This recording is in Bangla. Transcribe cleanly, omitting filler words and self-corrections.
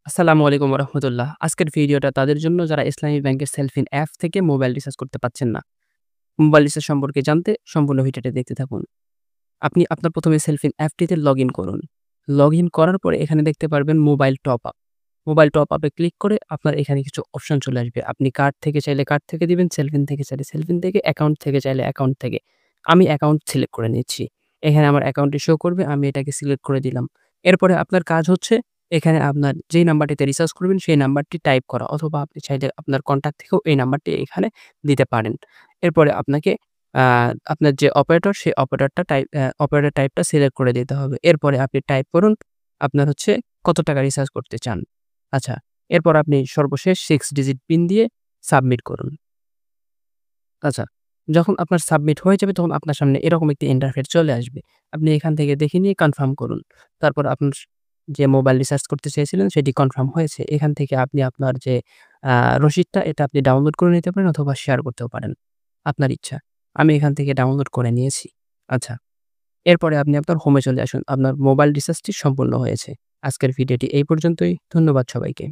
আসসালামু আলাইকুম রহমতুল্লাহ। আজকের ভিডিওটা তাদের জন্য যারা ইসলামী ব্যাংকের সেলফিন অ্যাপ থেকে মোবাইল রিচার্জ করতে পারছেন না। মোবাইল রিচার্জ সম্পর্কে জানতে সম্পূর্ণ ভিডিওটি দেখতে থাকুন। আপনি আপনার ১ম এ সেলফিন অ্যাপটিতে লগইন করুন। লগইন করার পরে এখানে দেখতে পারবেন mobile top up. Mobile top আপে ক্লিক করে আপনার এখানে কিছু অপশন চলে আসবে। আপনি কার্ড থেকে চাইলে কার্ড থেকে দিবেন, সেলফিন থেকে চাইলে সেলফিন থেকে, অ্যাকাউন্ট থেকে চাইলে অ্যাকাউন্ট থেকে। আমি অ্যাকাউন্ট সিলেক্ট করে নিচ্ছি। এখানে আমার অ্যাকাউন্টটি শো করবে। আমি এটাকে সিলেক্ট করে দিলাম। এরপরে আপনার কাজ হচ্ছে এখানে আপনার যেই নাম্বারটিতে রিচার্জ করবেন সেই নাম্বারটি টাইপ করা অথবা আপনি চাইলে আপনার কনট্যাক্ট থেকেও এই নাম্বারটি এখানে দিতে পারেন। এরপরে আপনাকে আ আপনার যে অপারেটর সেই অপারেটর টাইপটা সিলেক্ট করে দিতে হবে। এরপরে আপনি টাইপ করুন আপনার হচ্ছে কত টাকা রিচার্জ করতে চান। আচ্ছা, এরপর আপনি সর্বশেষ 6 ডিজিট পিন দিয়ে সাবমিট করুন। আচ্ছা, যখন আপনার সাবমিট হয়ে যাবে তখন আপনার সামনে এরকম একটি ইন্টারফেস চলে আসবে। আপনি এখান থেকে দেখে নিয়ে কনফার্ম করুন। তারপর আপনার যে মোবাইল রিচার্জ করতে চেয়েছিলেন সেটি কনফার্ম হয়েছে। এখান থেকে আপনি আপনার যে আ রসিদটা এটা আপনি ডাউনলোড করে নিতে পারেন অথবা শেয়ার করতেও পারেন। আপনার ইচ্ছা। আমি এখান থেকে ডাউনলোড করে নিয়েছি। আচ্ছা, এরপরে আপনি আপনার হোমে চলে আসুন। আপনার মোবাইল রিচার্জটি সম্পূর্ণ হয়েছে। আজকের ভিডিওটি এই পর্যন্তই। ধন্যবাদ সবাইকে।